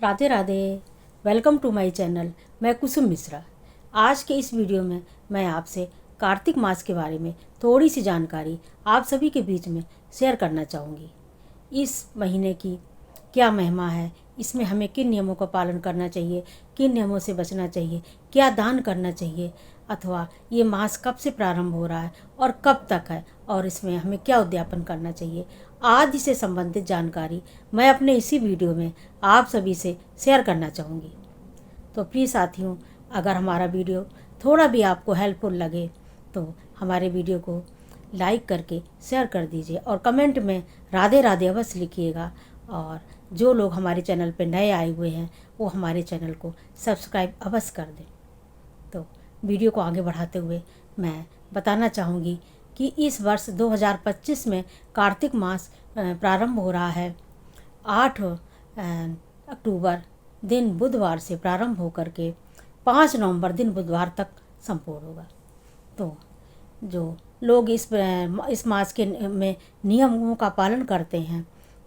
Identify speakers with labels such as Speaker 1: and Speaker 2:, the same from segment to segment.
Speaker 1: Radhe Radhe. Welcome to my channel. मैं कुसुम मिश्रा। आज के इस वीडियो में मैं आपसे कार्तिक मास के बारे में थोड़ी सी जानकारी आप सभी के बीच में शेयर करना चाहूँगी। इस महीने की क्या महिमा है, इसमें हमें किन नियमों का पालन करना चाहिए, किन नियमों से बचना चाहिए, क्या दान करना चाहिए, अथवा ये मास कब से प्रारंभ हो रहा है और कब तक है, और इसमें हमें क्या उद्यापन करना चाहिए, आदि से संबंधित जानकारी मैं अपने इसी वीडियो में आप सभी से शेयर करना चाहूँगी। तो प्लीज़ साथियों, अगर हमारा वीडियो थोड़ा भी आपको हेल्पफुल लगे तो हमारे वीडियो को लाइक करके शेयर कर दीजिए और कमेंट में राधे राधे अवश्य लिखिएगा। और जो लोग हमारे चैनल पर नए आए हुए हैं वो हमारे चैनल को सब्सक्राइब अवश्य कर दें। तो वीडियो को आगे बढ़ाते हुए मैं बताना चाहूँगी कि इस वर्ष 2025 में कार्तिक मास प्रारंभ हो रहा है। 8 अक्टूबर दिन बुधवार से प्रारंभ होकर के 5 नवंबर दिन बुधवार तक संपूर्ण होगा। तो जो लोग इस मास के में नियमों का पालन करते हैं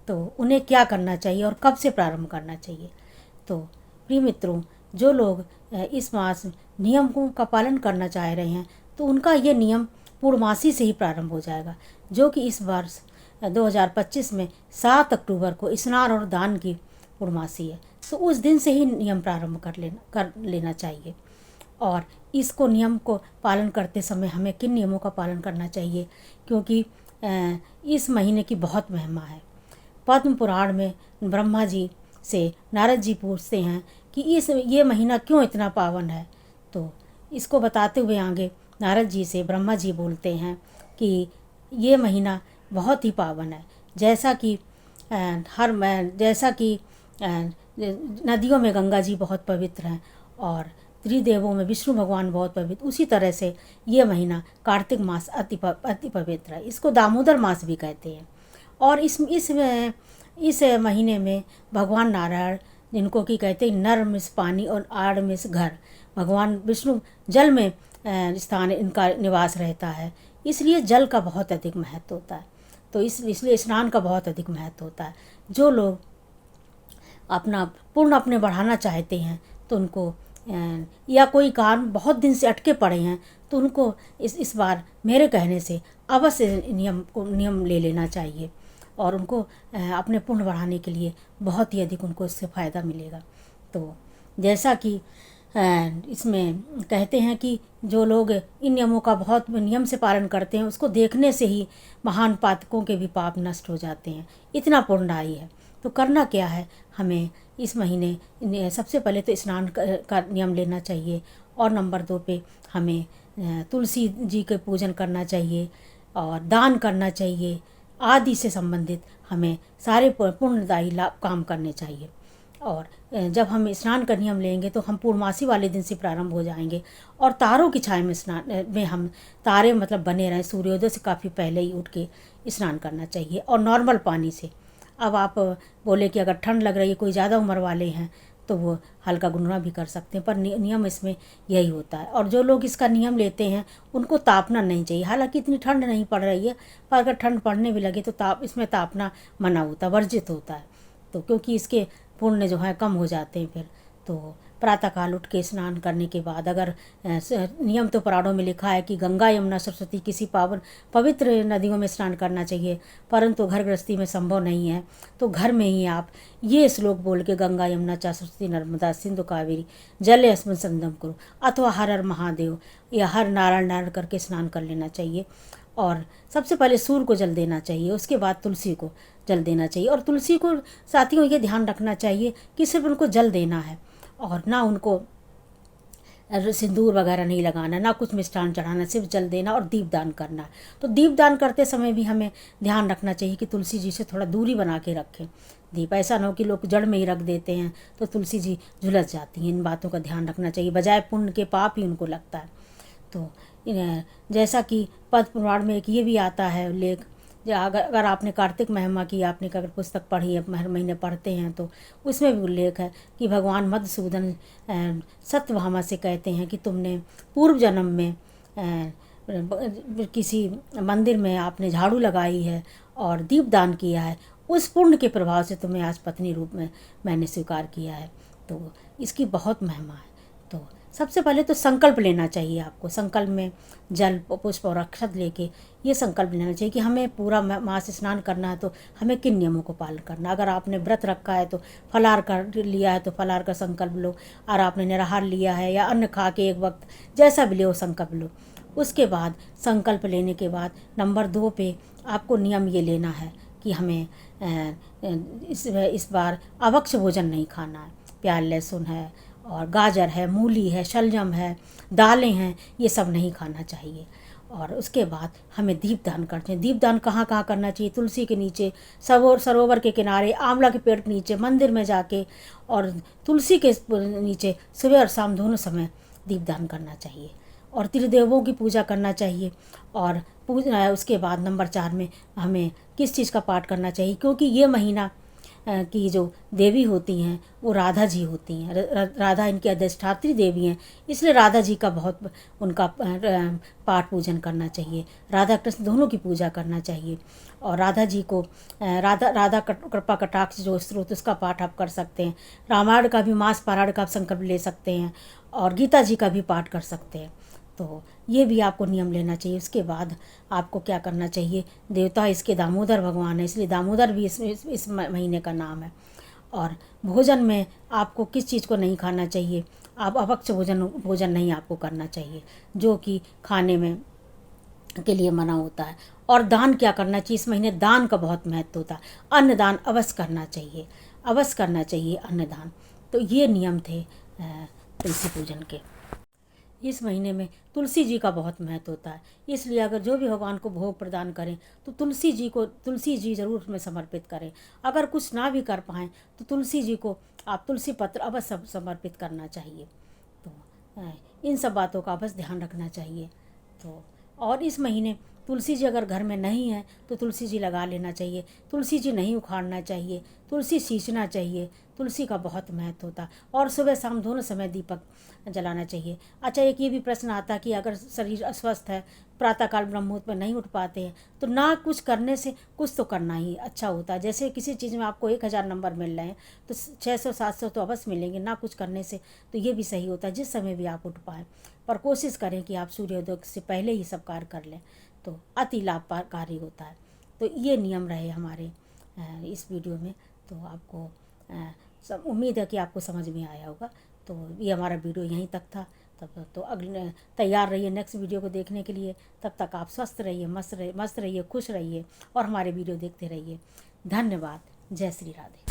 Speaker 1: तो उन्हें क्या करना चाहिए और कब से प्रारंभ करना चाहिए। तो प्रिय मित्रों, जो लोग इस मास नियमों का पालन करना चाह रहे हैं तो उनका ये नियम पूर्णमासी से ही प्रारंभ हो जाएगा, जो कि इस वर्ष 2025 में 7 अक्टूबर को स्नान और दान की पूर्णमासी है। तो उस दिन से ही नियम प्रारंभ कर लेना चाहिए। और इसको नियम को पालन करते समय हमें किन नियमों का पालन करना चाहिए, क्योंकि इस महीने की बहुत महिमा है। पद्म पुराण में ब्रह्मा जी से नारद जी पूछते हैं कि ये महीना क्यों इतना पावन है। तो इसको बताते हुए आगे नारद जी से ब्रह्मा जी बोलते हैं कि ये महीना बहुत ही पावन है। जैसा कि नदियों में गंगा जी बहुत पवित्र हैं और त्रिदेवों में विष्णु भगवान बहुत पवित्र, उसी तरह से ये महीना कार्तिक मास अति पवित्र है। इसको दामोदर मास भी कहते हैं। और इस महीने में भगवान नारायण, जिनको कि कहते हैं नर मिस पानी और आड़ मिस घर, भगवान विष्णु जल में स्थान इनका निवास रहता है, इसलिए जल का बहुत अधिक महत्व होता है। तो इसलिए स्नान का बहुत अधिक महत्व होता है। जो लोग अपना पुण्य अपने बढ़ाना चाहते हैं तो उनको या कोई काम बहुत दिन से अटके पड़े हैं तो उनको इस बार मेरे कहने से अवश्य नियम ले लेना चाहिए और उनको अपने पुण्य बढ़ाने के लिए बहुत ही अधिक उनको इससे फ़ायदा मिलेगा। तो जैसा कि इसमें कहते हैं कि जो लोग इन नियमों का बहुत नियम से पालन करते हैं उसको देखने से ही महान पातकों के भी पाप नष्ट हो जाते हैं, इतना पुण्यदायी है। तो करना क्या है, हमें इस महीने सबसे पहले तो स्नान का नियम लेना चाहिए और नंबर 2 पे हमें तुलसी जी के पूजन करना चाहिए और दान करना चाहिए, आदि से संबंधित हमें सारे पुण्यदायी काम करने चाहिए। और जब हम स्नान का नियम लेंगे तो हम पूर्णमासी वाले दिन से प्रारंभ हो जाएंगे और तारों की छाया में स्नान में हम तारे मतलब बने रहें, सूर्योदय से काफ़ी पहले ही उठ के स्नान करना चाहिए और नॉर्मल पानी से। अब आप बोले कि अगर ठंड लग रही है, कोई ज़्यादा उम्र वाले हैं तो वो हल्का गुनगुना भी कर सकते हैं, पर नियम इसमें यही होता है। और जो लोग इसका नियम लेते हैं उनको तापना नहीं चाहिए। हालांकि इतनी ठंड नहीं पड़ रही है, पर अगर ठंड पड़ने भी लगे तो इसमें तापना मना होता है, वर्जित होता है। तो क्योंकि इसके पुण्य जो है कम हो जाते हैं फिर। तो प्रातःकाल उठ के स्नान करने के बाद, अगर नियम तो पुराणों में लिखा है कि गंगा यमुना सरस्वती किसी पवित्र नदियों में स्नान करना चाहिए, परंतु घर गृहस्थी में संभव नहीं है। तो घर में ही आप ये श्लोक बोल के गंगा यमुना च सरस्वती नर्मदा सिंधु कावेरी जले अस्मिन् संगम करो, अथवा हर हर महादेव या हर नारायण नारायण करके स्नान कर लेना चाहिए। और सबसे पहले सूर्य को जल देना चाहिए, उसके बाद तुलसी को जल देना चाहिए। और तुलसी को साथियों ये ध्यान रखना चाहिए कि सिर्फ उनको जल देना है और ना उनको सिंदूर वगैरह नहीं लगाना, ना कुछ मिष्ठान चढ़ाना, सिर्फ जल देना और दीपदान करना। तो दीपदान करते समय भी हमें ध्यान रखना चाहिए कि तुलसी जी से थोड़ा दूरी बना के रखें दीप। ऐसा ना हो कि लोग जड़ में ही रख देते हैं तो तुलसी जी झुलस जाती हैं। इन बातों का ध्यान रखना चाहिए, बजाय पुण्य के पाप ही उनको लगता है। तो जैसा कि पद्म पुराण में एक ये भी आता है लेख, अगर आपने कार्तिक महिमा की आपने अगर पुस्तक पढ़ी है, हर महीने पढ़ते हैं, तो उसमें भी उल्लेख है कि भगवान मधुसूदन सत्यभामा से कहते हैं कि तुमने पूर्व जन्म में किसी मंदिर में आपने झाड़ू लगाई है और दीपदान किया है, उस पुण्य के प्रभाव से तुम्हें आज पत्नी रूप में मैंने स्वीकार किया है। तो इसकी बहुत महिमा है। तो सबसे पहले तो संकल्प लेना चाहिए आपको। संकल्प में जल पुष्प और अक्षत लेके ये संकल्प लेना चाहिए कि हमें पूरा मास स्नान करना है तो हमें किन नियमों को पालन करना। अगर आपने व्रत रखा है तो फलाहार कर लिया है तो फलाहार का संकल्प लो, और आपने निराहार लिया है या अन्न खा के एक वक्त जैसा भी लो संकल्प लो। उसके बाद संकल्प लेने के बाद नंबर 2 पे आपको नियम ये लेना है कि हमें इस बार अभक्ष्य भोजन नहीं खाना है। प्याज लहसुन है और गाजर है, मूली है, शलजम है, दालें हैं, ये सब नहीं खाना चाहिए। और उसके बाद हमें दीपदान करते हैं। दीपदान कहाँ कहाँ करना चाहिए? तुलसी के नीचे, सरोवर के किनारे, आंवला के पेड़ के नीचे, मंदिर में जाके और तुलसी के नीचे सुबह और शाम दोनों समय दीपदान करना चाहिए। और त्रिदेवों की पूजा करना चाहिए। और उसके बाद नंबर 4 में हमें किस चीज़ का पाठ करना चाहिए? क्योंकि ये महीना की जो देवी होती हैं वो राधा जी होती हैं। राधा इनकी अधिष्ठात्री देवी हैं, इसलिए राधा जी का बहुत उनका पाठ पूजन करना चाहिए। राधा कृष्ण दोनों की पूजा करना चाहिए। और राधा जी को राधा कृपा कटाक्ष जो स्रोत उसका पाठ आप कर सकते हैं। रामायण का भी मास पारायण का आप संकल्प ले सकते हैं और गीता जी का भी पाठ कर सकते हैं। तो ये भी आपको नियम लेना चाहिए। उसके बाद आपको क्या करना चाहिए? देवता इसके दामोदर भगवान है, इसलिए दामोदर भी इस महीने का नाम है। और भोजन में आपको किस चीज़ को नहीं खाना चाहिए? आप अभक्ष्य भोजन नहीं आपको करना चाहिए, जो कि खाने में के लिए मना होता है। और दान क्या करना चाहिए? इस महीने दान का बहुत महत्व होता है। अन्नदान अवश्य करना चाहिए, अवश्य करना चाहिए अन्नदान। तो ये नियम थे तुलसी पूजन के। इस महीने में तुलसी जी का बहुत महत्व होता है, इसलिए अगर जो भी भगवान को भोग प्रदान करें तो तुलसी जी ज़रूर उसमें समर्पित करें। अगर कुछ ना भी कर पाएँ तो तुलसी जी को आप तुलसी पत्र अवश्य समर्पित करना चाहिए। तो इन सब बातों का अवश्य ध्यान रखना चाहिए। तो और इस महीने तुलसी जी अगर घर में नहीं है तो तुलसी जी लगा लेना चाहिए। तुलसी जी नहीं उखाड़ना चाहिए, तुलसी सींचना चाहिए। तुलसी का बहुत महत्व होता है। और सुबह शाम दोनों समय दीपक जलाना चाहिए। अच्छा, एक ये भी प्रश्न आता है कि अगर शरीर अस्वस्थ है, प्रातःकाल ब्रह्म मुहूर्त में नहीं उठ पाते हैं, तो ना कुछ करने से कुछ तो करना ही अच्छा होता है। जैसे किसी चीज़ में आपको 1000 नंबर मिल रहे हैं तो 600-700 तो अवश्य मिलेंगे ना कुछ करने से। तो ये भी सही होता है जिस समय भी आप उठ पाएँ। पर कोशिश करें कि आप सूर्योदय से पहले ही सब कार्य कर लें, तो अति लाभकारी होता है। तो ये नियम रहे हमारे इस वीडियो में। तो आपको सब उम्मीद है कि आपको समझ में आया होगा। तो ये हमारा वीडियो यहीं तक था। तब तो अगले तैयार रहिए नेक्स्ट वीडियो को देखने के लिए। तब तक आप स्वस्थ रहिए, मस्त रहिए, खुश रहिए और हमारे वीडियो देखते रहिए। धन्यवाद। जय श्री राधे।